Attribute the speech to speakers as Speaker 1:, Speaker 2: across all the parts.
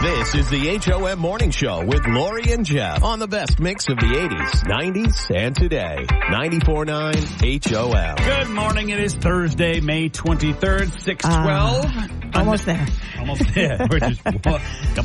Speaker 1: This is the HOM Morning Show with Lori and Jeff on the best mix of the 80s, 90s, and today. 94.9 HOM.
Speaker 2: Good morning. It is Thursday, May 23rd, 6/12.
Speaker 3: Almost there.
Speaker 2: Almost there. We're just a couple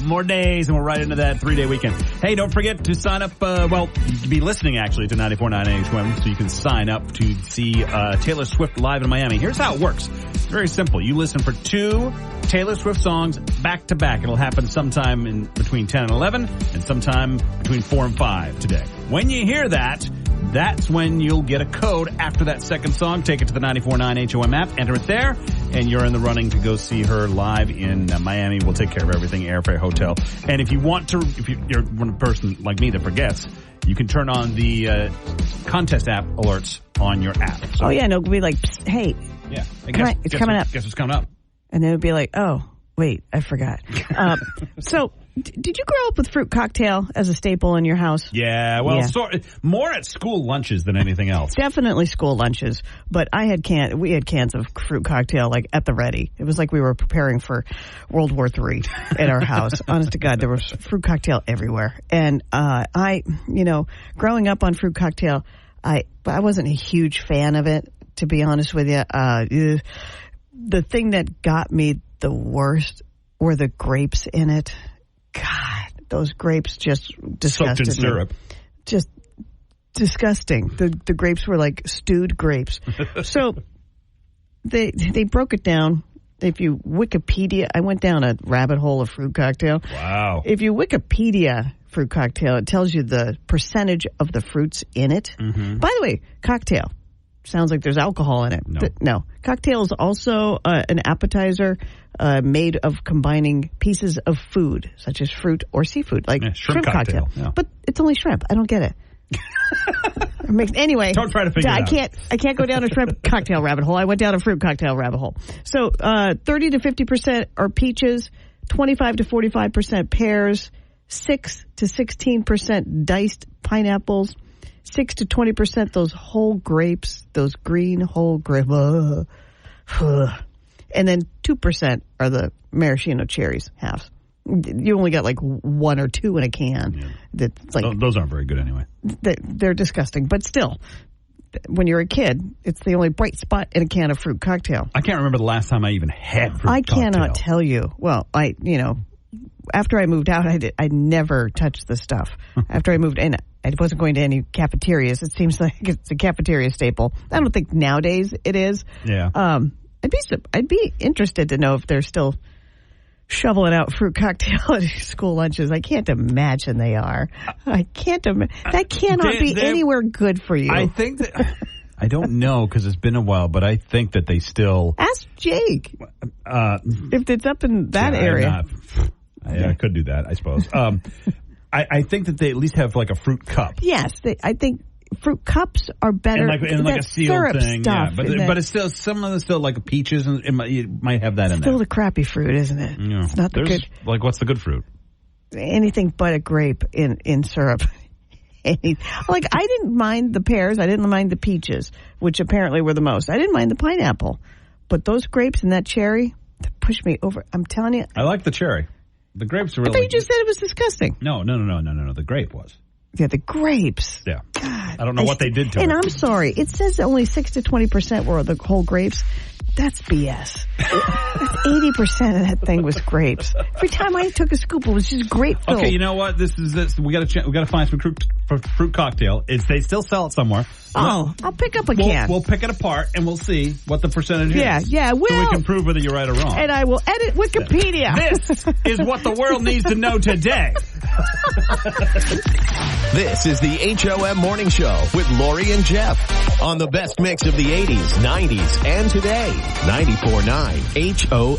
Speaker 2: more days and we're right into that 3-day weekend. Hey, don't forget to sign up. You can be listening actually to 94.9 HOM so you can sign up to see Taylor Swift live in Miami. Here's how it works. It's very simple. You listen for 2 Taylor Swift songs back to back. It'll happen sometime in between 10 and 11 and sometime between 4 and 5 today. When you hear that, that's when you'll get a code after that second song. Take it to the 94.9 HOM app, enter it there, and you're in the running to go see her live in Miami. We'll take care of everything, airfare, hotel. And if you want to, if you're one person like me that forgets, you can turn on the contest app alerts on your app. So,
Speaker 3: oh, yeah, and it'll be like, hey,
Speaker 2: yeah,
Speaker 3: it's coming up.
Speaker 2: Guess what's coming up?
Speaker 3: And then it'll be like, oh, wait, I forgot. So, did you grow up with fruit cocktail as a staple in your house?
Speaker 2: Yeah, well, more at school lunches than anything else.
Speaker 3: Definitely school lunches, but we had cans of fruit cocktail like at the ready. It was like we were preparing for World War III at our house. Honest to God, there was fruit cocktail everywhere. And growing up on fruit cocktail, I wasn't a huge fan of it, to be honest with you. The thing that got me the worst were the grapes in it. God, those grapes just disgusted me.
Speaker 2: Soaked in syrup.
Speaker 3: Just disgusting. The grapes were like stewed grapes. So they broke it down. If you Wikipedia, I went down a rabbit hole of fruit cocktail.
Speaker 2: Wow.
Speaker 3: If you Wikipedia fruit cocktail, it tells you the percentage of the fruits in it. Mm-hmm. By the way, cocktail. Sounds like there's alcohol in it. No. Cocktail is also an appetizer made of combining pieces of food, such as fruit or seafood, like shrimp cocktail. Yeah. But it's only shrimp. I don't get it. Anyway,
Speaker 2: don't try to figure it
Speaker 3: out. I can't go down a shrimp cocktail rabbit hole. I went down a fruit cocktail rabbit hole. So 30 to 50% are peaches, 25 to 45% pears, 6 to 16% diced pineapples, 6 to 20% those whole grapes, those green whole grapes, and then 2% are the maraschino cherries, halves. You only got like 1 or 2 in a can.
Speaker 2: Yeah.
Speaker 3: That's like,
Speaker 2: those aren't very good anyway.
Speaker 3: They're disgusting, but still, when you're a kid, it's the only bright spot in a can of fruit cocktail.
Speaker 2: I can't remember the last time I even had fruit cocktail.
Speaker 3: I cannot tell you. Well, after I moved out, I never touched the stuff. After I moved in, I wasn't going to any cafeterias. It seems like it's a cafeteria staple. I don't think nowadays it is.
Speaker 2: Yeah.
Speaker 3: I'd be interested to know if they're still shoveling out fruit cocktail at school lunches. I can't imagine they are. I can't imagine. That cannot be anywhere good for you.
Speaker 2: I think that... I don't know because it's been a while, but I think that they still...
Speaker 3: Ask Jake if it's up in that area.
Speaker 2: I could do that, I suppose. I think that they at least have like a fruit cup.
Speaker 3: Yes, I think fruit cups are better.
Speaker 2: And like a sealed thing,
Speaker 3: stuff,
Speaker 2: yeah. But it's still, some of them still like peaches, and you might have that in there.
Speaker 3: Still the crappy fruit, isn't it?
Speaker 2: Yeah.
Speaker 3: It's not the good.
Speaker 2: Like, what's the good fruit?
Speaker 3: Anything but a grape in syrup. Like, I didn't mind the pears. I didn't mind the peaches, which apparently were the most. I didn't mind the pineapple, but those grapes and that cherry pushed me over. I'm telling you.
Speaker 2: I like the cherry. The grapes are really...
Speaker 3: I thought you just said it was disgusting.
Speaker 2: No. The grape was.
Speaker 3: Yeah, the grapes.
Speaker 2: Yeah.
Speaker 3: God.
Speaker 2: I don't know what they did to it.
Speaker 3: And I'm sorry. It says only 6 to 20% were the whole grapes. That's BS. 80% of that thing was grapes. Every time I took a scoop, it was just grape filled.
Speaker 2: Okay, you know what? This. We got to find some fruit cocktail. They still sell it somewhere.
Speaker 3: Oh, I'll pick up a can.
Speaker 2: We'll pick it apart and we'll see what the percentage is.
Speaker 3: Yeah, we'll.
Speaker 2: So we can prove whether you're right or wrong.
Speaker 3: And I will edit Wikipedia.
Speaker 2: This is what the world needs to know today.
Speaker 1: This is the HOM Morning Show with Lori and Jeff on the best mix of the 80s, 90s, and today. 94.9 HOM.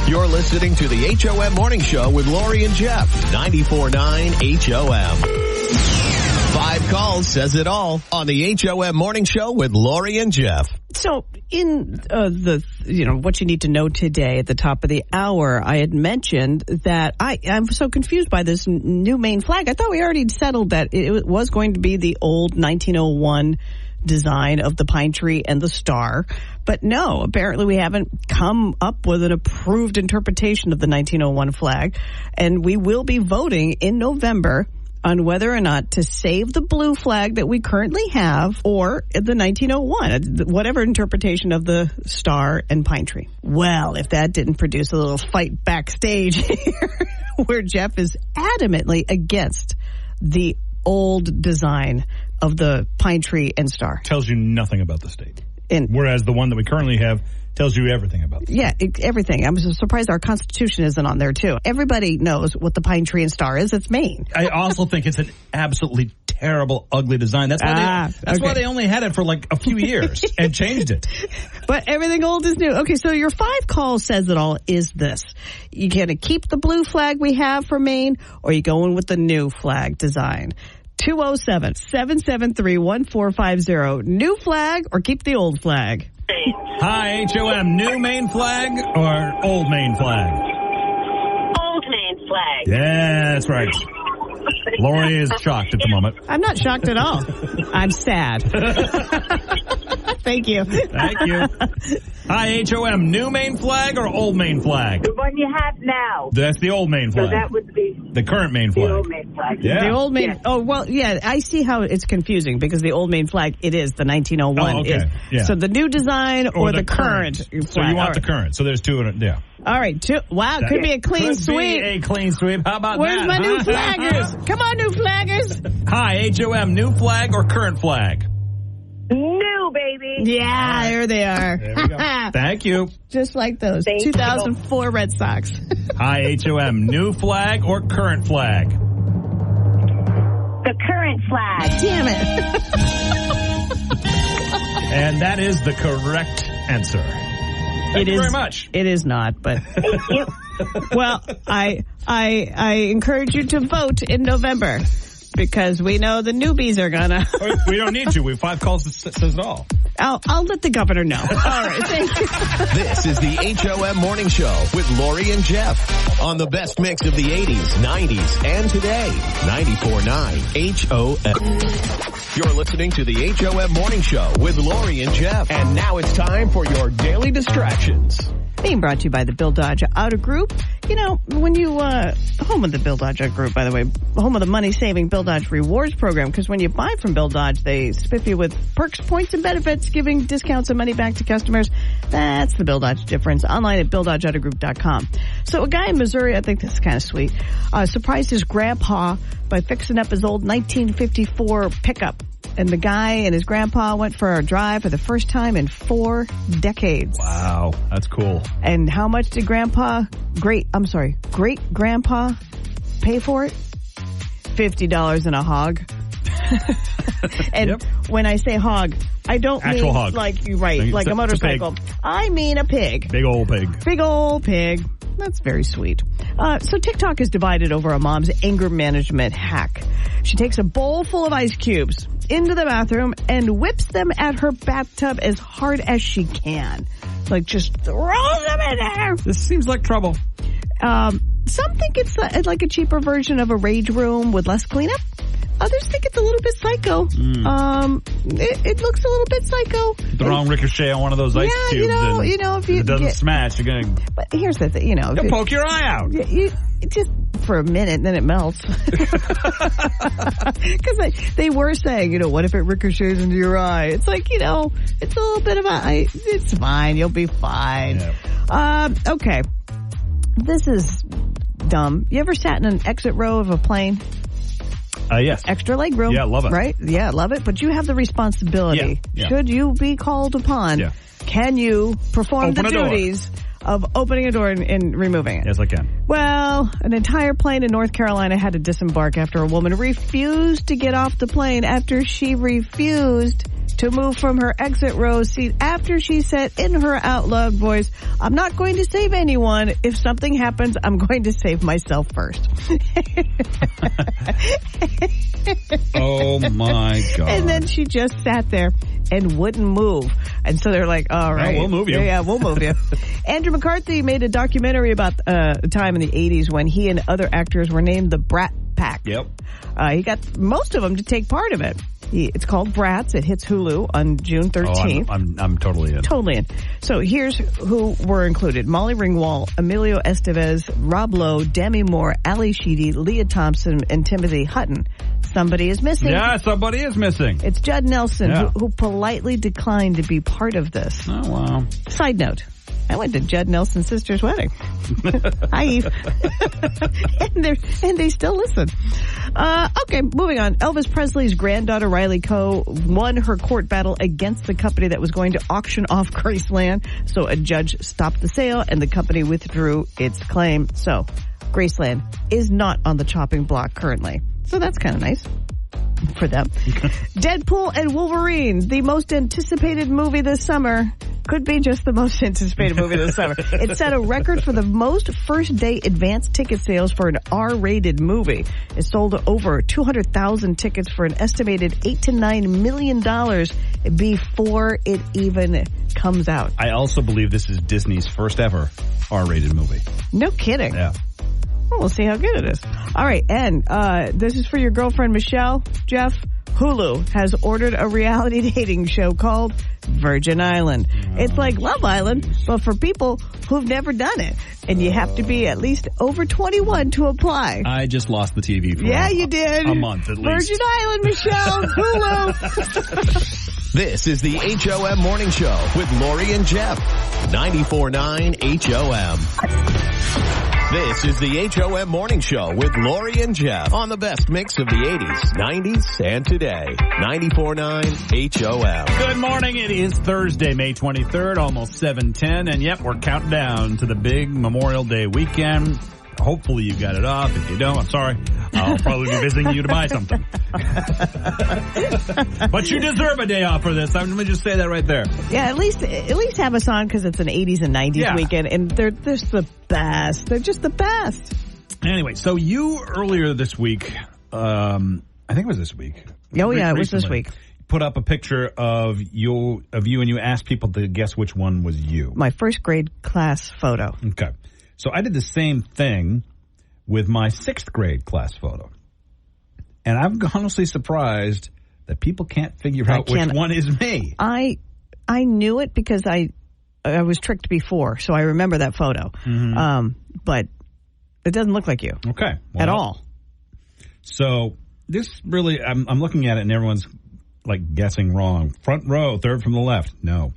Speaker 1: You're listening to the HOM Morning Show with Lori and Jeff. 94.9 HOM. 5 calls says it all on the HOM Morning Show with Lori and Jeff.
Speaker 3: So in what you need to know today at the top of the hour, I had mentioned that I'm so confused by this new Maine flag. I thought we already settled that it was going to be the old 1901 design of the pine tree and the star. But no, apparently we haven't come up with an approved interpretation of the 1901 flag. And we will be voting in November on whether or not to save the blue flag that we currently have or the 1901, whatever interpretation of the star and pine tree. Well, if that didn't produce a little fight backstage here, where Jeff is adamantly against the old design of the pine tree and star.
Speaker 4: Tells you nothing about the state. Whereas the one that we currently have tells you everything about them.
Speaker 3: Yeah, everything. I'm surprised our Constitution isn't on there, too. Everybody knows what the pine tree and star is. It's Maine.
Speaker 4: I also think it's an absolutely terrible, ugly design. That's why they only had it for like a few years and changed it.
Speaker 3: But everything old is new. Okay, so your 5 calls says it all is this. You going to keep the blue flag we have for Maine, or you going with the new flag design? 207-773-1450. New flag or keep the old flag?
Speaker 4: Hi, HOM. New Maine flag or old Maine flag?
Speaker 5: Old Maine flag.
Speaker 4: Yeah, that's right. Lori is shocked at the moment.
Speaker 3: I'm not shocked at all. I'm sad. Thank you.
Speaker 4: Thank you. Hi, HOM. New Maine flag or old Maine flag?
Speaker 5: The one you have now.
Speaker 4: That's the old Maine flag.
Speaker 5: So that would be
Speaker 4: the current Maine flag.
Speaker 5: The old Maine flag.
Speaker 4: Yeah.
Speaker 3: The old Maine.
Speaker 5: Yes.
Speaker 3: Oh, well, yeah. I see how it's confusing because the old Maine flag, it is the 1901.
Speaker 4: Oh, okay. Yeah.
Speaker 3: So the new design or the current flag.
Speaker 4: So you want the current. So there's 2 in it. Yeah.
Speaker 3: All right. Wow. Could be a clean sweep.
Speaker 4: Be a clean sweep. How about
Speaker 3: Where's
Speaker 4: that?
Speaker 3: my new flaggers? Come on, new flaggers.
Speaker 4: Hi, HOM. New flag or current flag?
Speaker 5: New, baby.
Speaker 3: Yeah, there they are.
Speaker 4: There we go. Thank you.
Speaker 3: Just like those 2004 Red Sox.
Speaker 4: Hi, HOM. New flag or current flag?
Speaker 5: The current flag.
Speaker 3: Damn it.
Speaker 4: And that is the correct answer. Thank you very much.
Speaker 3: It is not, but well, I encourage you to vote in November because we know the newbies are gonna.
Speaker 4: We don't need to. We have 5 calls that says it all.
Speaker 3: I'll let the governor know. All right, thank you.
Speaker 1: This is the HOM Morning Show with Lori and Jeff on the best mix of the 80s, 90s, and today. 94.9 HOM. You're listening to the HOM Morning Show with Lori and Jeff. And now it's time for your daily distractions.
Speaker 3: Being brought to you by the Bill Dodge Auto Group. You know, when you, home of the Bill Dodge Auto Group, by the way, home of the money-saving Bill Dodge Rewards Program, because when you buy from Bill Dodge, they spiff you with perks, points, and benefits, giving discounts and money back to customers. That's the Bill Dodge difference. Online at BillDodgeAutoGroup.com. So a guy in Missouri, I think this is kind of sweet, surprised his grandpa by fixing up his old 1954 pickup. And the guy and his grandpa went for a drive for the first time in 4 decades.
Speaker 4: Wow, that's cool.
Speaker 3: And how much did great-grandpa pay for it? $50 in a hog. And when I say hog, I don't
Speaker 4: actual
Speaker 3: mean
Speaker 4: hog.
Speaker 3: like a motorcycle. I mean a pig.
Speaker 4: Big old pig.
Speaker 3: Big old pig. That's very sweet. So TikTok is divided over a mom's anger management hack. She takes a bowl full of ice cubes into the bathroom and whips them at her bathtub as hard as she can. Like just throws them in there.
Speaker 4: This seems like trouble.
Speaker 3: Some think it's like a cheaper version of a rage room with less cleanup. Others think it's a little bit psycho. It looks a little bit psycho.
Speaker 4: The wrong ricochet on one of those ice cubes.
Speaker 3: If
Speaker 4: it doesn't smash, you're going to...
Speaker 3: But here's the thing,
Speaker 4: you'll poke your eye out.
Speaker 3: Just for a minute, then it melts. Because they were saying, what if it ricochets into your eye? It's like, it's a little bit of it's fine. You'll be fine. Yeah. Okay. This is dumb. You ever sat in an exit row of a plane?
Speaker 4: Yes.
Speaker 3: Extra leg room.
Speaker 4: Yeah, love it.
Speaker 3: Right? Yeah, love it. But you have the responsibility.
Speaker 4: Yeah.
Speaker 3: Should you be called upon, can you perform the duties of opening a door and removing it?
Speaker 4: Yes, I can.
Speaker 3: Well, an entire plane in North Carolina had to disembark after a woman refused to get off the plane after she refused to move from her exit row seat after she said in her out loud voice, "I'm not going to save anyone. If something happens, I'm going to save myself first."
Speaker 4: Oh my God.
Speaker 3: And then she just sat there and wouldn't move. And so they're like, all right.
Speaker 4: We'll move you.
Speaker 3: Yeah, we'll move you. Andrew McCarthy made a documentary about a time in the 80s when he and other actors were named the Brat Pack.
Speaker 4: Yep.
Speaker 3: He got most of them to take part of it. It's called Bratz. It hits Hulu on June 13th.
Speaker 2: I'm totally in.
Speaker 3: Totally in. So here's who were included. Molly Ringwald, Emilio Estevez, Rob Lowe, Demi Moore, Ali Sheedy, Leah Thompson, and Timothy Hutton. Somebody is missing.
Speaker 2: Yeah, somebody is missing.
Speaker 3: It's Judd Nelson, who politely declined to be part of this.
Speaker 2: Oh, wow.
Speaker 3: Side note. I went to Judd Nelson's sister's wedding. Hi, Eve. and they still listen. Okay, moving on. Elvis Presley's granddaughter, Riley Coe, won her court battle against the company that was going to auction off Graceland. So a judge stopped the sale and the company withdrew its claim. So Graceland is not on the chopping block currently. So that's kind of nice for them. Deadpool and Wolverine, the most anticipated movie this summer. Could be just the most anticipated movie this summer. It set a record for the most first-day advance ticket sales for an R-rated movie. It sold over 200,000 tickets for an estimated $8 to $9 million before it even comes out.
Speaker 2: I also believe this is Disney's first ever R-rated movie.
Speaker 3: No kidding.
Speaker 2: Yeah.
Speaker 3: Well, we'll see how good it is. All right, and this is for your girlfriend, Michelle. Jeff, Hulu has ordered a reality dating show called Virgin Island. It's like Love Island, but for people who've never done it. And you have to be at least over 21 to apply.
Speaker 2: I just lost the TV for
Speaker 3: you did.
Speaker 2: A month at least.
Speaker 3: Virgin Island, Michelle, Hulu.
Speaker 1: This is the HOM Morning Show with Lori and Jeff. 94.9 HOM. This is the HOM Morning Show with Lori and Jeff on the best mix of the 80s, 90s, and today. 94.9 HOM.
Speaker 2: Good morning. It is Thursday, May 23rd, almost 7:10. And yep, we're counting down to the big Memorial Day weekend. Hopefully you got it off. If you don't, I'm sorry. I'll probably be visiting you to buy something. But you deserve a day off for this. Let me just say that right there.
Speaker 3: Yeah, at least have us on because it's an 80s and 90s weekend, and they're just the best. They're just the best.
Speaker 2: Anyway, so you earlier this week, I think it was this week.
Speaker 3: Oh yeah, it was this week.
Speaker 2: Put up a picture of you, and you asked people to guess which one was you.
Speaker 3: My first grade class photo.
Speaker 2: Okay. So I did the same thing with my 6th grade class photo. And I'm honestly surprised that people can't figure out which one is me.
Speaker 3: I knew it because I was tricked before, so I remember that photo. Mm-hmm. But it doesn't look like you.
Speaker 2: Okay.
Speaker 3: At all. So
Speaker 2: this really, I'm looking at it and everyone's like guessing wrong. Front row, 3rd from the left. No.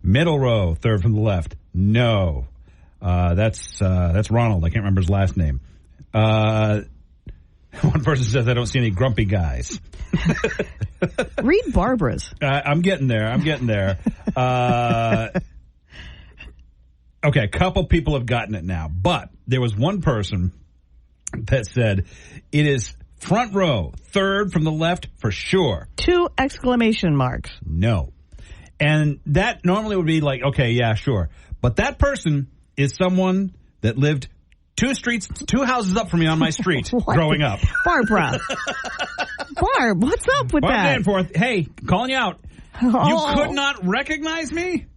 Speaker 2: Middle row, 3rd from the left. No. That's Ronald. I can't remember his last name. One person says, I don't see any grumpy guys.
Speaker 3: Read Barbara's.
Speaker 2: I'm getting there. Okay, a couple people have gotten it now. But there was one person that said, it is front row, 3rd from the left for sure.
Speaker 3: 2 exclamation marks.
Speaker 2: No. And that normally would be like, okay, yeah, sure. But that person is someone that lived 2 houses up from me on my street growing up.
Speaker 3: Barbara. Barb, what's up with that?
Speaker 2: Hey, calling you out. Oh. You could not recognize me?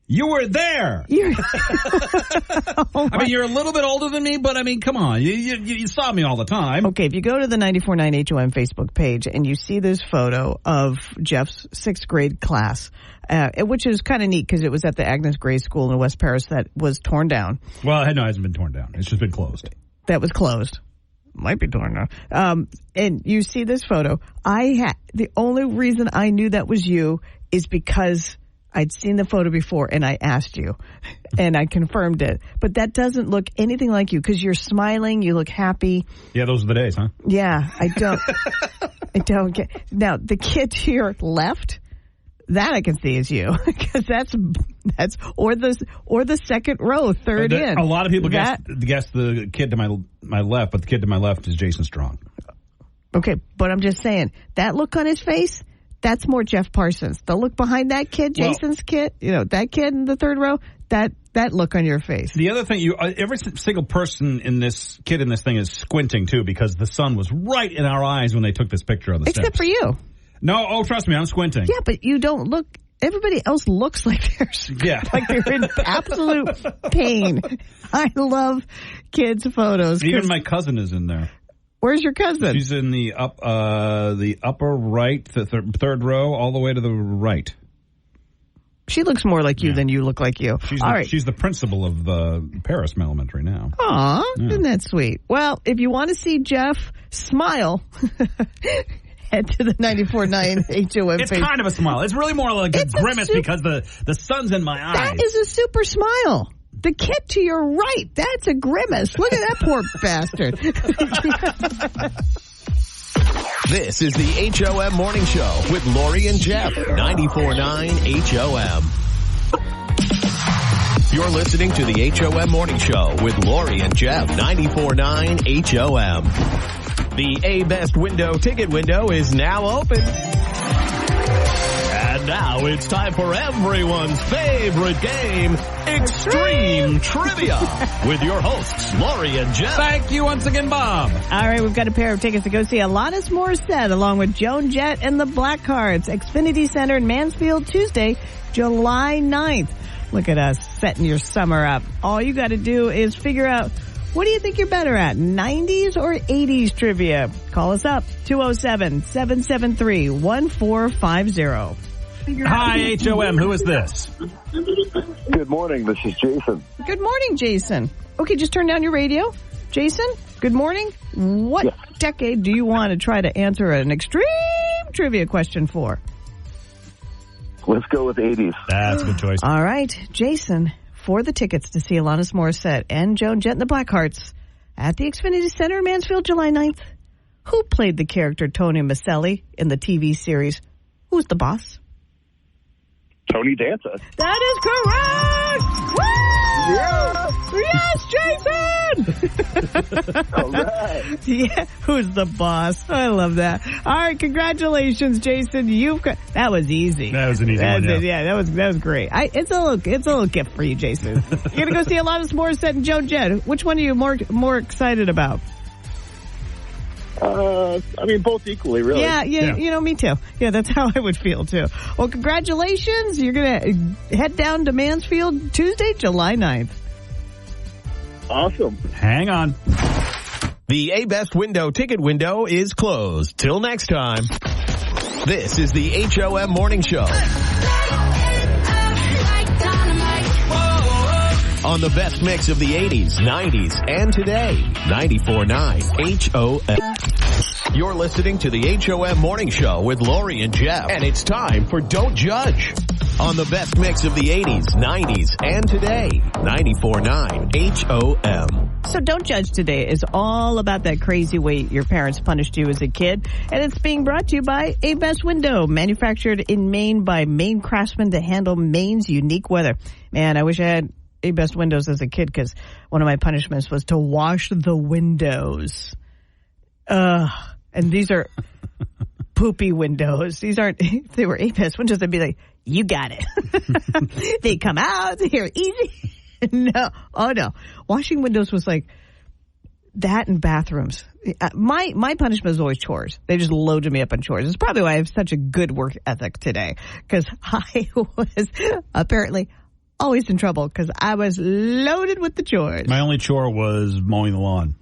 Speaker 2: You were there. I mean, you're a little bit older than me, but I mean, come on. You saw me all the time.
Speaker 3: Okay, if you go to the 94.9 HOM Facebook page and you see this photo of Jeff's 6th grade class, which is kind of neat because it was at the Agnes Gray School in West Paris that was torn down.
Speaker 2: Well, no, it hasn't been torn down. It's just been closed.
Speaker 3: That was closed. Might be torn down. And you see this photo. The only reason I knew that was you is because I'd seen the photo before and I asked you and I confirmed it. But that doesn't look anything like you because you're smiling. You look happy.
Speaker 2: Yeah, those are the days, huh?
Speaker 3: Yeah, I don't get. Now, the kid to your left, that I can see is you because that's or the second row, 3rd in.
Speaker 2: A lot of people guess the kid to my left, but the kid to my left is Jason Strong.
Speaker 3: Okay, but I'm just saying that look on his face. That's more Jeff Parsons. The look behind that kid, Jason's kid, that kid in the 3rd row, that look on your face.
Speaker 2: The other thing, every single person in this thing is squinting too because the sun was right in our eyes when they took this picture on the steps.
Speaker 3: Except for you.
Speaker 2: No, trust me, I'm squinting.
Speaker 3: Yeah, but you don't look. Everybody else looks like they're in absolute pain. I love kids' photos.
Speaker 2: Even my cousin is in there.
Speaker 3: Where's your cousin?
Speaker 2: She's in the upper right, the third row, all the way to the right.
Speaker 3: She looks more like you than you look like you.
Speaker 2: She's the principal of Paris Elementary now.
Speaker 3: Aw, isn't that sweet? Well, if you want to see Jeff smile, head to the 94.9 HOM
Speaker 2: It's
Speaker 3: page.
Speaker 2: kind of a smile. It's really more like a grimace because the sun's in my eyes.
Speaker 3: That is a super smile. The kid to your right, that's a grimace. Look at that poor bastard.
Speaker 1: This is the HOM Morning Show with Lori and Jeff. 94.9 HOM. You're listening to the HOM Morning Show with Lori and Jeff. 94.9 HOM. The A-Best Window ticket window is now open. And now it's time for everyone's favorite game, Extreme Trivia, with your hosts, Lori and Jeff.
Speaker 2: Thank you once again, Bob.
Speaker 3: All right, we've got a pair of tickets to go see Alanis Morissette along with Joan Jett and the Blackhearts. Xfinity Center in Mansfield, Tuesday, July 9th. Look at us setting your summer up. All you got to do is figure out, what do you think you're better at, 90s or 80s trivia? Call us up, 207-773-1450.
Speaker 2: Hi, HOM. Who is this?
Speaker 6: Good morning. This is Jason.
Speaker 3: Good morning, Jason. Okay, just turn down your radio. Jason, good morning. What decade do you want to try to answer an extreme trivia question for?
Speaker 6: Let's go with 80s.
Speaker 2: That's a good choice.
Speaker 3: All right, Jason, for the tickets to see Alanis Morissette and Joan Jett and the Blackhearts at the Xfinity Center in Mansfield, July 9th, who played the character Tony Maselli in the TV series Who's the Boss?
Speaker 6: Tony Danza.
Speaker 3: That is correct! Woo! Yes, Jason!
Speaker 6: All right.
Speaker 3: Yeah, who's the boss? I love that. All right, congratulations, Jason. That was easy.
Speaker 2: That was an easy one.
Speaker 3: Yeah, that was great. It's a little gift for you, Jason. You're gonna go see Alanis Morissette and Joan Jett. Which one are you more excited about?
Speaker 6: Both equally, really.
Speaker 3: Yeah, me too. Yeah, that's how I would feel too. Well, congratulations. You're going to head down to Mansfield Tuesday, July 9th.
Speaker 6: Awesome.
Speaker 2: Hang on.
Speaker 1: The A-Best Window ticket window is closed. Till next time. This is the HOM Morning Show. On the best mix of the 80s, 90s, and today. 94.9 HOM. You're listening to the HOM Morning Show with Lori and Jeff. And it's time for Don't Judge. On the best mix of the 80s, 90s, and today. 94.9 HOM.
Speaker 3: So Don't Judge today is all about that crazy way your parents punished you as a kid. And it's being brought to you by A-Best Window, manufactured in Maine by Maine craftsmen to handle Maine's unique weather. Man, I wish I had A-Best Windows as a kid, because one of my punishments was to wash the windows. And these are poopy windows. These aren't, if they were A-Best Windows, I'd be like, you got it. They come out, they're easy. No. Oh, no. Washing windows was like that in bathrooms. My punishment was always chores. They just loaded me up on chores. It's probably why I have such a good work ethic today, because I was apparently always in trouble because I was loaded with the chores.
Speaker 2: My only chore was mowing the lawn.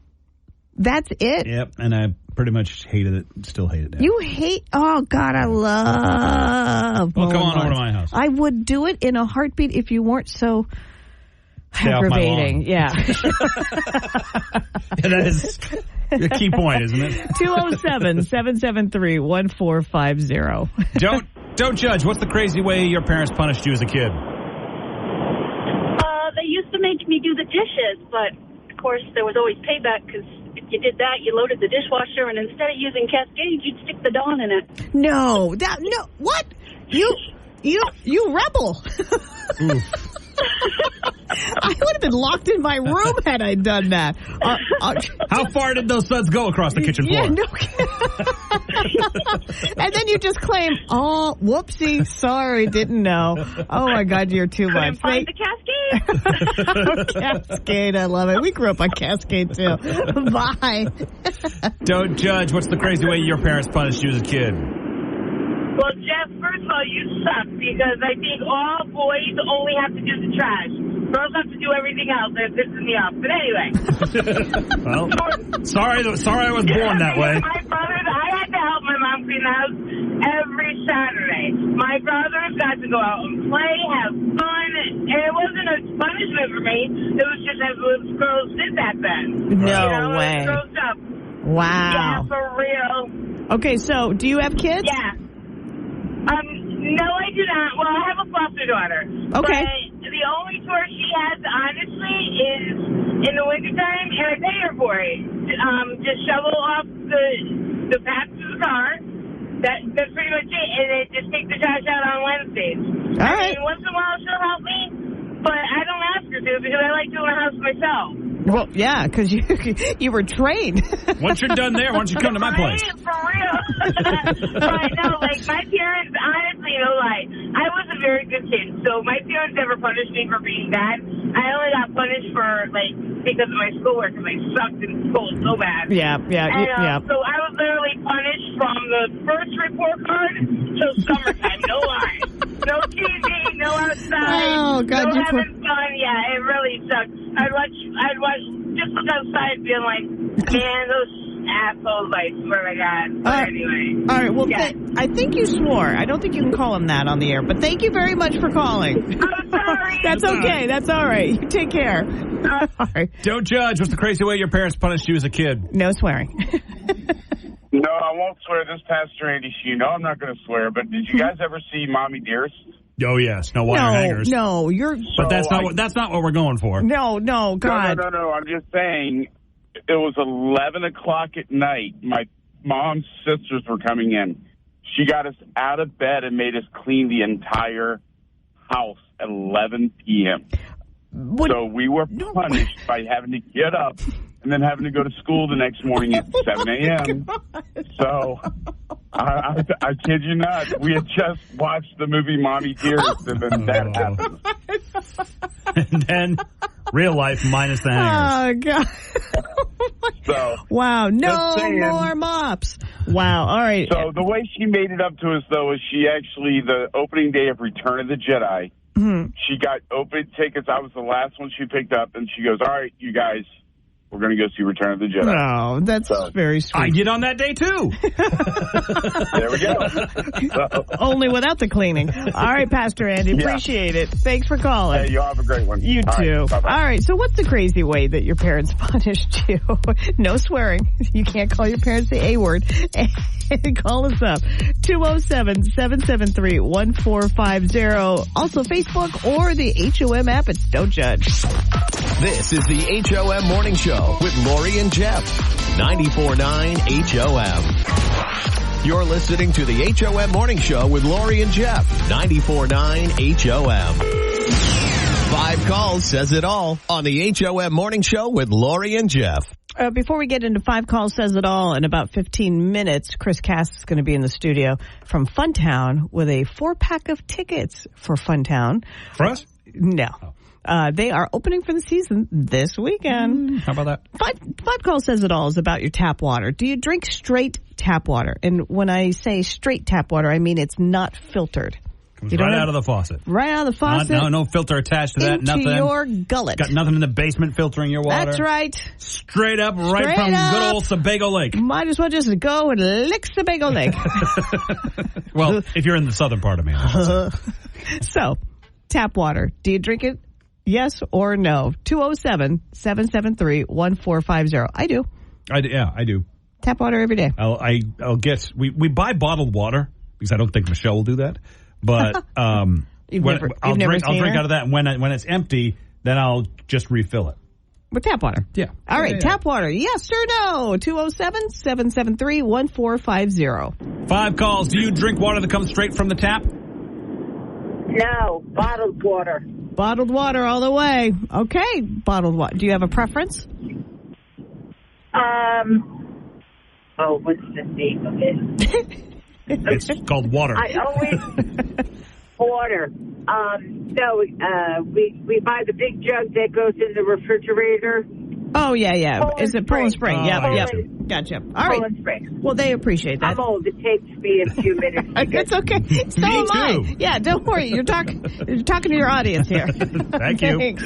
Speaker 3: That's it?
Speaker 2: Yep, and I pretty much hated it. Still hate it now.
Speaker 3: You hate? Oh, God, I love
Speaker 2: Well, come on
Speaker 3: lawns.
Speaker 2: over to my house.
Speaker 3: I would do it in a heartbeat if you weren't so aggravating. Yeah.
Speaker 2: That is a key point, isn't it?
Speaker 3: 207-773-1450.
Speaker 2: Don't judge. What's the crazy way your parents punished you as a kid?
Speaker 5: They used to make me do the dishes, but of course there was always payback, because if you did that, you loaded the dishwasher, and instead of using Cascade, you'd stick the Dawn in it.
Speaker 3: No, what? You rebel. I would have been locked in my room had I done that.
Speaker 2: How far did those suds go across the kitchen floor?
Speaker 3: Yeah, no. And then you just claim, oh, whoopsie, sorry, didn't know. Oh, my God, you're too much.
Speaker 5: Find the Cascade.
Speaker 3: Cascade, I love it. We grew up on Cascade, too. Bye.
Speaker 2: Don't judge. What's the crazy way your parents punished you as a kid?
Speaker 5: Well, Jeff, first of all, you suck, because I think all boys only have to do the trash. Girls have to do everything else. They're pissing me off. But anyway.
Speaker 2: Well, sorry I was born that way.
Speaker 5: My brothers, I had to help my mom clean the house every Saturday. My brothers got to go out and play, have fun, and it wasn't a punishment for me. It was just as girls did that then.
Speaker 3: No way.
Speaker 5: Grows up.
Speaker 3: Wow.
Speaker 5: Yeah, for real.
Speaker 3: Okay, so do you have kids?
Speaker 5: Yeah. No, I do not. Well, I have a foster daughter.
Speaker 3: Okay.
Speaker 5: But the only chore she has, honestly, is in the wintertime, and I pay her for it. Just shovel off the path to the car. That's pretty much it. And then just take the trash out on Wednesdays.
Speaker 3: All right.
Speaker 5: Once in a while, she'll help me, but I don't ask her to because I like doing the house myself.
Speaker 3: Well, yeah, because you were trained.
Speaker 2: Once you're done there, why don't you come to my place?
Speaker 5: For real. But no, like, my parents, honestly, no lie, I was a very good kid. So my parents never punished me for being bad. I only got punished for, like, because of my schoolwork, because I sucked in school so bad.
Speaker 3: Yeah.
Speaker 5: So I was literally punished from the first report card till summertime. No lie. No TV, no outside.
Speaker 3: Oh, God,
Speaker 5: no having fun. Yeah, it really sucked. I'd watch, just look outside being like, man, those assholes, I swear to God. But anyway.
Speaker 3: All right, well, I think you swore. I don't think you can call him that on the air, but thank you very much for calling.
Speaker 5: I'm sorry.
Speaker 3: That's okay. That's all right. You take care. All right.
Speaker 2: Don't judge. What's the crazy way your parents punished you as a kid?
Speaker 3: No swearing.
Speaker 7: No, I won't swear. This Pastor Andy, you know I'm not going to swear, but did you guys ever see Mommy Dearest?
Speaker 2: Oh, yes. No wire hangers.
Speaker 3: No, you're...
Speaker 2: But that's not what we're going for.
Speaker 3: No, God.
Speaker 7: No. I'm just saying, it was 11 o'clock at night. My mom's sisters were coming in. She got us out of bed and made us clean the entire house at 11 p.m. So we were punished by having to get up and then having to go to school the next morning at 7 a.m. So, I kid you not, we had just watched the movie Mommy Dearest, and then that happened.
Speaker 2: And then real life minus the hangers.
Speaker 3: Oh, God.
Speaker 7: So,
Speaker 3: wow, no more mops. Wow, all right.
Speaker 7: So the way she made it up to us, though, is she actually, the opening day of Return of the Jedi, she got open tickets. I was the last one she picked up, and she goes, all right, you guys, we're going to go see Return of the Jedi.
Speaker 3: Oh, that's very sweet.
Speaker 2: I get on that day, too.
Speaker 7: There we go.
Speaker 3: Only without the cleaning. All right, Pastor Andy, appreciate it. Thanks for calling.
Speaker 7: Hey, you all have a great one.
Speaker 3: You too.
Speaker 7: Right,
Speaker 3: all right, so what's the crazy way that your parents punished you? No swearing. You can't call your parents the A word. And call us up. 207-773-1450. Also Facebook or the HOM app. It's Don't Judge.
Speaker 1: This is the HOM Morning Show with Lori and Jeff. 94.9 HOM. You're listening to the HOM Morning Show with Lori and Jeff. 94.9 HOM. 5 calls says it all on the HOM Morning Show with Lori and Jeff.
Speaker 3: Before we get into 5 calls says it all, in about 15 minutes, Chris Cass is going to be in the studio from Funtown with a 4-pack of tickets for Funtown.
Speaker 2: For us?
Speaker 3: No. They are opening for the season this weekend.
Speaker 2: How about that?
Speaker 3: 5 calls says it all is about your tap water. Do you drink straight tap water? And when I say straight tap water, I mean it's not filtered.
Speaker 2: Comes right out of the faucet.
Speaker 3: Right out of the faucet.
Speaker 2: No filter attached to that.
Speaker 3: Into
Speaker 2: Nothing.
Speaker 3: your gullet.
Speaker 2: Got nothing in the basement filtering your water.
Speaker 3: That's right.
Speaker 2: Straight up, right from good old Sebago Lake.
Speaker 3: Might as well just go and lick Sebago Lake.
Speaker 2: Well, if you're in the southern part of Maine.
Speaker 3: So, tap water. Do you drink it? Yes or no? 207-773-1450. I do.
Speaker 2: I do.
Speaker 3: Tap water every day.
Speaker 2: I'll get. We buy bottled water because I don't think Michelle will do that. But
Speaker 3: I'll drink
Speaker 2: out of that. And when it's empty, then I'll just refill it.
Speaker 3: With tap water?
Speaker 2: Yeah.
Speaker 3: All right, tap water. Yes or no? 207-773-1450.
Speaker 2: 5 calls. Do you drink water that comes straight from the tap?
Speaker 5: No, bottled water.
Speaker 3: Bottled water all the way. Okay, bottled water. Do you have a preference?
Speaker 5: What's the name of it?
Speaker 2: It's called water.
Speaker 5: I always water. We buy the big jug that goes in the refrigerator.
Speaker 3: Oh, yeah.
Speaker 5: Poland
Speaker 3: Is it Poland Spring?
Speaker 2: Oh,
Speaker 3: Yep.
Speaker 2: I got you.
Speaker 3: Gotcha. All right.
Speaker 5: Poland Spring.
Speaker 3: Well, they appreciate that.
Speaker 5: I'm old. It takes me a few minutes to get
Speaker 3: It's okay. So am I.
Speaker 2: too.
Speaker 3: Yeah, don't worry. You're talking to your audience here.
Speaker 2: Thank you.
Speaker 3: Thanks.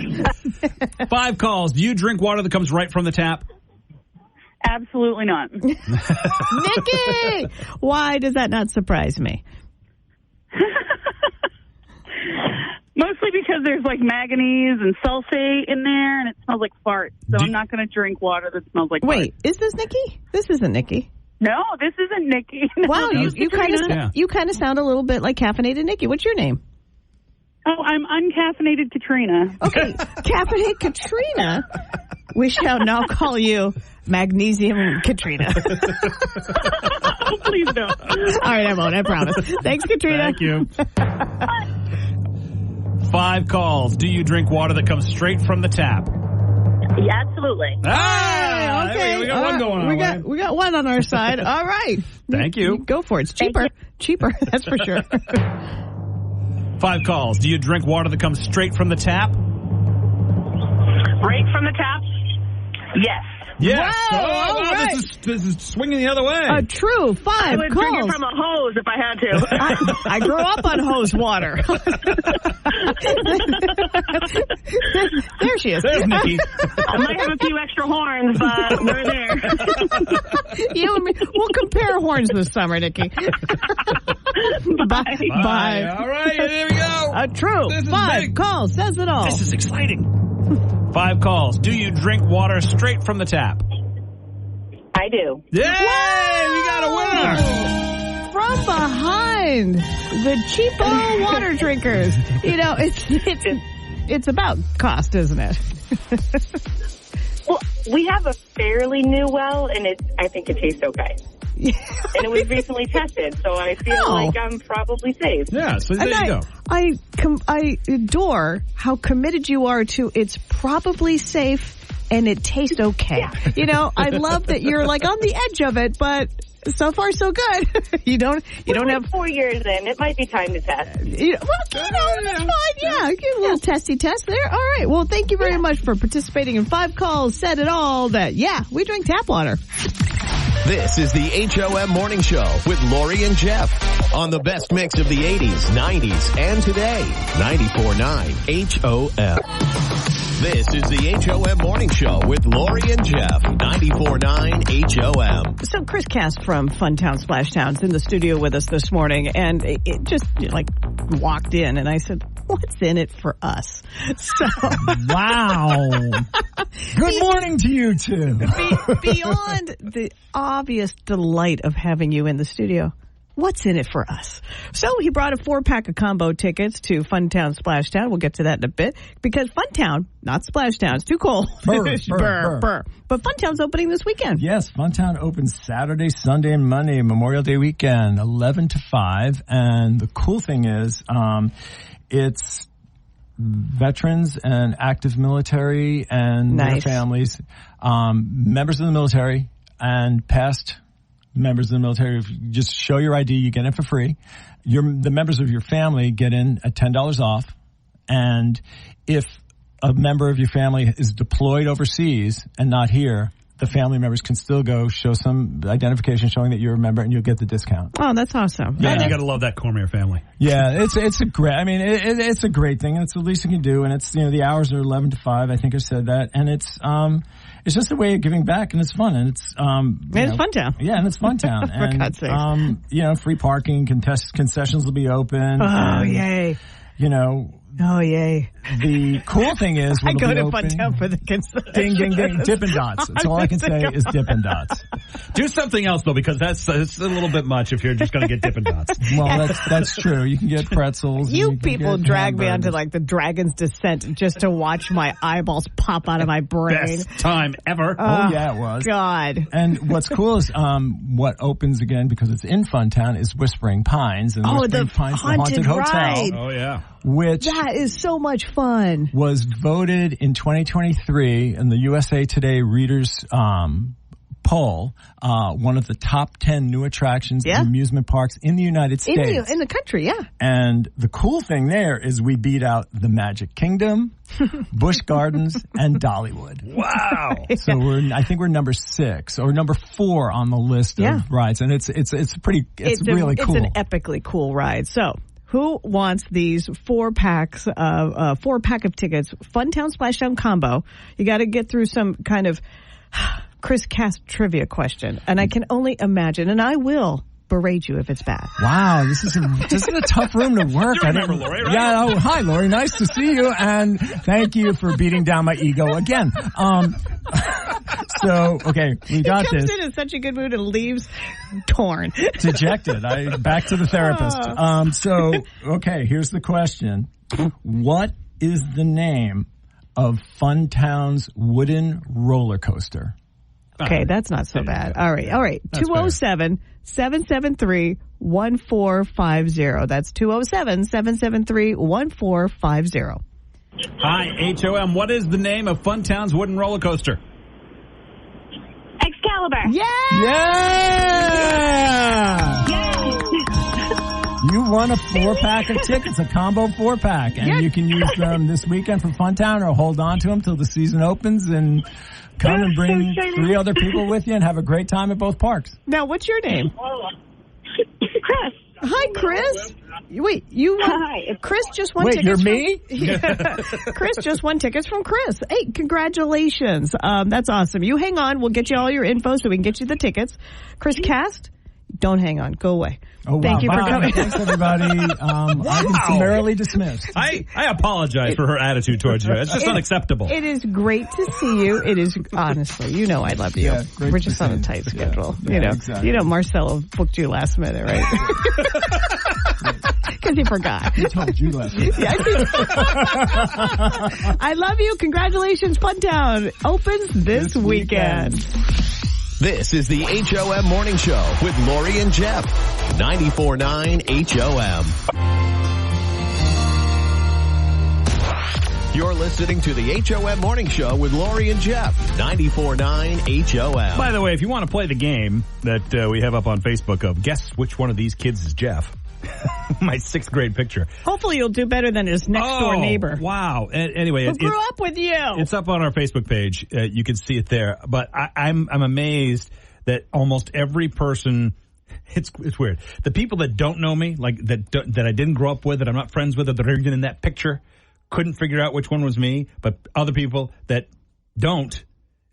Speaker 2: 5 calls. Do you drink water that comes right from the tap?
Speaker 8: Absolutely not.
Speaker 3: Nikki! Why does that not surprise me?
Speaker 8: Mostly because there's like manganese and sulfate in there, and it smells like fart. So I'm not going to drink water that smells like
Speaker 3: Wait, is this Nikki? This isn't Nikki.
Speaker 8: fart. No, this isn't Nikki. No,
Speaker 3: Wow,
Speaker 8: this is Katrina.
Speaker 3: you kind of sound a little bit like caffeinated Nikki. What's your name?
Speaker 8: Oh, I'm uncaffeinated Katrina.
Speaker 3: Okay, caffeinated Katrina. We shall now call you Magnesium Katrina.
Speaker 8: Oh, please don't.
Speaker 3: All right, I won't. I promise. Thanks, Katrina.
Speaker 2: Thank you. 5 calls. Do you drink water that comes straight from the tap?
Speaker 5: Yeah, absolutely.
Speaker 2: Ah,
Speaker 3: Okay,
Speaker 2: we got one going on.
Speaker 3: We got one on our side. All right.
Speaker 2: Thank you.
Speaker 3: Go for it. It's cheaper. Cheaper, that's for sure.
Speaker 2: 5 calls. Do you drink water that comes straight from the tap?
Speaker 5: Right from the tap? Yes.
Speaker 2: Yes.
Speaker 3: Wow,
Speaker 2: Oh,
Speaker 3: all
Speaker 2: wow,
Speaker 3: right.
Speaker 2: This is swinging the other way.
Speaker 3: A true 5
Speaker 5: I would drink it
Speaker 3: calls.
Speaker 5: from a hose if I had to.
Speaker 3: I grew up on hose water. There she is.
Speaker 2: There's Nikki.
Speaker 5: I might have a few extra horns, but we're there.
Speaker 3: You and me, we'll compare horns this summer, Nikki. Bye. Bye.
Speaker 2: All right, there we go.
Speaker 3: A true
Speaker 2: This is
Speaker 3: 5
Speaker 2: big.
Speaker 3: calls says it all.
Speaker 2: This is exciting. 5 calls. Do you drink water straight from the tap?
Speaker 5: I do.
Speaker 2: Yay! We got a winner.
Speaker 3: From behind the cheapo water drinkers. You know, it's about cost, isn't it?
Speaker 5: Well, we have a fairly new well, and I think it tastes okay. And it was recently tested, so I feel like I'm probably safe.
Speaker 2: Yeah, so there you go.
Speaker 3: I adore how committed you are to it's probably safe and it tastes okay.
Speaker 5: Yeah.
Speaker 3: You know, I love that you're like on the edge of it, but so far so good. you don't have
Speaker 5: 4 years in. It might be time to test.
Speaker 3: that's fine. Yeah, give a little testy test there. All right. Well, thank you very much for participating in 5 calls. Said it all that, we drink tap water.
Speaker 1: This is the HOM Morning Show with Lori and Jeff on the best mix of the 80s, 90s, and today. 94.9 HOM. This is the HOM Morning Show with Lori and Jeff. 94.9 HOM.
Speaker 3: So Chris Cast from Funtown Splashtown is in the studio with us this morning, and it just walked in, and I said, what's in it for us? So
Speaker 4: Wow. Good morning to you two.
Speaker 3: beyond the obvious delight of having you in the studio, what's in it for us? So he brought a 4-pack of combo tickets to Funtown Splashtown. We'll get to that in a bit. Because Funtown, not Splashtown, it's too cold.
Speaker 4: Burr.
Speaker 3: But Funtown's opening this weekend.
Speaker 4: Yes, Funtown opens Saturday, Sunday, and Monday, Memorial Day weekend, 11 to 5. And the cool thing is, it's veterans and active military and their families, members of the military and past members of the military. If you just show your ID, you get in for free. The members of your family get in at $10 off. And if a member of your family is deployed overseas and not here, the family members can still go show some identification showing that you're a member, and you'll get the discount.
Speaker 3: Oh, that's awesome.
Speaker 2: Yeah, you got to love that Cormier family.
Speaker 4: Yeah, it's a great. I mean, it's a great thing, and it's the least you can do. And it's the hours are 11 to 5. I think I said that, and it's just a way of giving back, and it's fun, and it's
Speaker 3: it's Funtown.
Speaker 4: Yeah, and it's Funtown,
Speaker 3: For
Speaker 4: and
Speaker 3: God's sakes.
Speaker 4: Free parking, concessions will be open.
Speaker 3: Oh, yay! Oh, yay.
Speaker 4: The cool thing is,
Speaker 3: I go to Funtown for the concessions.
Speaker 4: Ding, ding, ding. Dippin' Dots. That's all I can say is Dippin' Dots.
Speaker 2: Do something else, though, because it's a little bit much if you're just going to get Dippin' Dots.
Speaker 4: Well, that's true. You can get pretzels.
Speaker 3: You people drag me onto the Dragon's Descent just to watch my eyeballs pop out of my brain.
Speaker 2: Best time ever.
Speaker 4: Oh, yeah, it was.
Speaker 3: God.
Speaker 4: And what's cool is what opens again, because it's in Funtown, is Whispering Pines. And Whispering
Speaker 3: the
Speaker 4: Pines,
Speaker 3: haunted
Speaker 4: the
Speaker 3: ride.
Speaker 4: hotel.
Speaker 2: Oh, yeah.
Speaker 4: Which
Speaker 3: that is so much fun.
Speaker 4: Was voted in 2023 in the USA Today Readers poll, one of the top 10 new attractions in amusement parks in the United States.
Speaker 3: In the country, yeah.
Speaker 4: And the cool thing there is we beat out the Magic Kingdom, Busch Gardens, and Dollywood.
Speaker 2: Wow.
Speaker 4: So I think we're number 6 or number 4 on the list of rides. And it's really cool.
Speaker 3: It's an epically cool ride. So who wants these 4-pack of tickets, Funtown Splashdown combo? You got to get through some kind of Chris Cast trivia question. And I can only imagine, and I will berate you if it's bad.
Speaker 4: Wow, this is a tough room to work.
Speaker 2: You remember Lori, right?
Speaker 4: Yeah. Oh, hi, Lori. Nice to see you, and thank you for beating down my ego again. So, okay, we got this.
Speaker 3: He comes in such a good mood and leaves torn.
Speaker 4: Dejected. Back to the therapist. So, okay, here's the question. What is the name of Funtown's wooden roller coaster?
Speaker 3: Okay, that's not so bad. All right. 207-773-1450. That's 207-773-1450.
Speaker 2: Hi, HOM. What is the name of Funtown's wooden roller coaster?
Speaker 8: Excalibur.
Speaker 4: You won a 4-pack of tickets, a combo 4-pack, and you can use them this weekend for Funtown or hold on to them till the season opens and come and bring 3 other people with you and have a great time at both parks.
Speaker 3: Now, what's your name?
Speaker 8: Chris.
Speaker 3: Hi, Chris. Wait, Chris just won tickets.
Speaker 4: Wait, you're me?
Speaker 3: Chris just won tickets from Chris. Hey, congratulations. That's awesome. You hang on. We'll get you all your info so we can get you the tickets. Chris Cast, don't hang on. Go away.
Speaker 4: Oh,
Speaker 3: Thank you for coming.
Speaker 4: Thanks, everybody. I've been summarily dismissed.
Speaker 2: I apologize for her attitude towards you. It's just unacceptable.
Speaker 3: It is great to see you. It is, honestly, I love you.
Speaker 4: Yeah,
Speaker 3: we're just on a tight schedule.
Speaker 4: Exactly.
Speaker 3: Marcelo booked you last minute, right? Because he forgot.
Speaker 4: He told you last minute.
Speaker 3: Yeah, I love you. Congratulations, Funtown opens this weekend.
Speaker 1: This is the HOM Morning Show with Lori and Jeff. 94.9 HOM. You're listening to the HOM Morning Show with Lori and Jeff. 94.9 HOM.
Speaker 2: By the way, if you want to play the game that we have up on Facebook of guess which one of these kids is Jeff. My 6th grade picture.
Speaker 3: Hopefully you'll do better than his next door neighbor.
Speaker 2: Wow. Anyway,
Speaker 3: who grew up with you.
Speaker 2: It's up on our Facebook page. You can see it there. But I'm amazed that almost every person, it's weird. The people that don't know me, like that I didn't grow up with, that I'm not friends with, that are even in that picture, couldn't figure out which one was me. But other people that don't,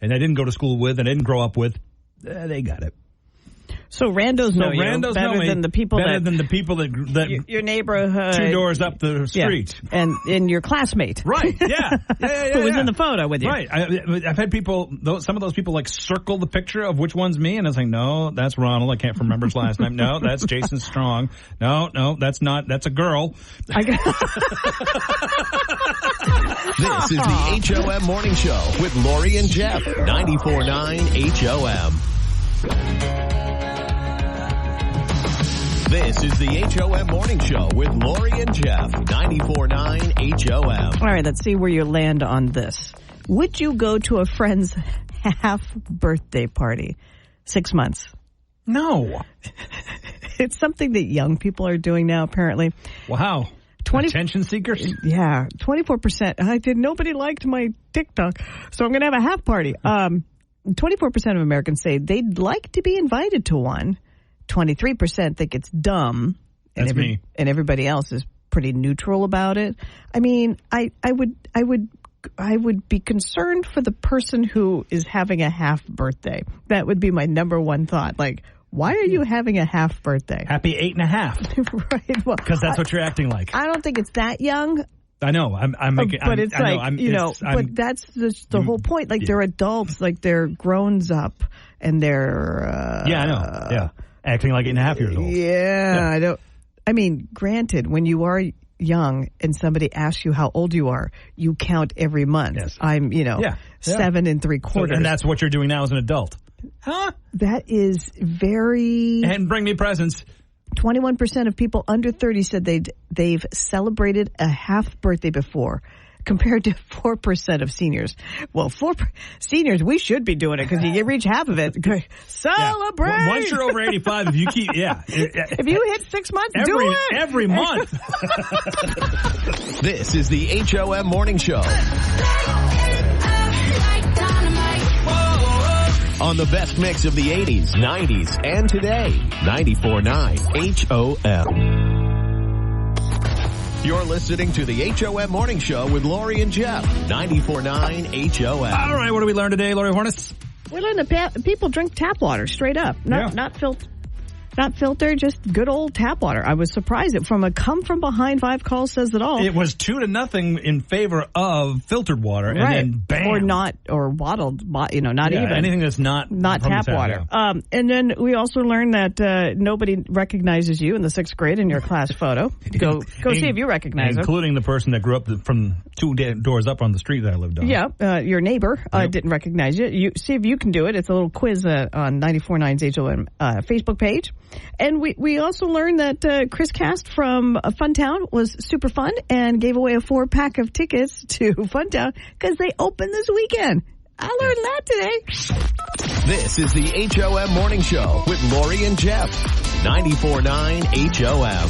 Speaker 2: and I didn't go to school with, and I didn't grow up with, they got it.
Speaker 3: So randos know you better than the people
Speaker 2: that
Speaker 3: your neighborhood
Speaker 2: 2 doors up the street
Speaker 3: and your classmate,
Speaker 2: right? Yeah,
Speaker 3: who was in the photo with you,
Speaker 2: right? I've had people, some of those people like circle the picture of which one's me, and I was like, no, that's Ronald. I can't remember his last name. No, that's Jason Strong. No, that's not. That's a girl.
Speaker 1: This is the HOM Morning Show with Lori and Jeff. 94.9 HOM. This is the HOM Morning Show with Lori and Jeff. 94.9 HOM.
Speaker 3: All right, let's see where you land on this. Would you go to a friend's half-birthday party? 6 months.
Speaker 2: No.
Speaker 3: It's something that young people are doing now, apparently.
Speaker 2: Wow. Attention seekers?
Speaker 3: Yeah. 24%. Nobody liked my TikTok, so I'm going to have a half party. 24% of Americans say they'd like to be invited to one. 23% think it's dumb.
Speaker 2: That's me.
Speaker 3: And everybody else is pretty neutral about it. I mean, I would be concerned for the person who is having a half birthday. That would be my number one thought. Like, why are you having a half birthday?
Speaker 2: Happy 8.5.
Speaker 3: Right. Well,
Speaker 2: because that's what you're acting like.
Speaker 3: I don't think it's that young.
Speaker 2: I know.
Speaker 3: But that's the whole point. Like, they're adults. Like, they're growns up, and they're
Speaker 2: yeah, I know. Yeah, acting like 8.5 years old.
Speaker 3: Yeah, I mean, granted, when you are young and somebody asks you how old you are, you count every month.
Speaker 2: Yes.
Speaker 3: I'm 7 3/4.
Speaker 2: So, and that's what you're doing now as an adult.
Speaker 3: Huh? That is very.
Speaker 2: And bring me presents.
Speaker 3: 21% of people under 30 said they've celebrated a half birthday before. compared to 4% of seniors. Well, seniors, we should be doing it because you reach half of it. Celebrate!
Speaker 2: Yeah. Once you're over 85, if you keep,
Speaker 3: if you hit 6 months, do it!
Speaker 2: Every month.
Speaker 1: This is the HOM Morning Show. On the best mix of the 80s, 90s, and today. 94.9 HOM. You're listening to the HOM Morning Show with Lori and Jeff. 94.9 HOM.
Speaker 2: All right, what did we learn today, Lori Hornets?
Speaker 3: We learned that people drink tap water straight up, not filtered, just good old tap water. I was surprised. From a come from behind 5 call says it all.
Speaker 2: It was 2-0 in favor of filtered water,
Speaker 3: right.
Speaker 2: And then bam,
Speaker 3: or bottled, not even
Speaker 2: anything that's not
Speaker 3: tap water. Yeah. And then we also learned that nobody recognizes you in the 6th grade in your class photo. Go see if you recognize them,
Speaker 2: including the person that grew up from 2 doors up on the street that I lived on.
Speaker 3: Yeah, your neighbor didn't recognize you. You see if you can do it. It's a little quiz on 94.9's HOM Facebook page. And we also learned that Chris Cast from Funtown was super fun and gave away a 4-pack of tickets to Funtown because they open this weekend. I learned that today.
Speaker 1: This is the HOM Morning Show with Lori and Jeff. 94.9 HOM.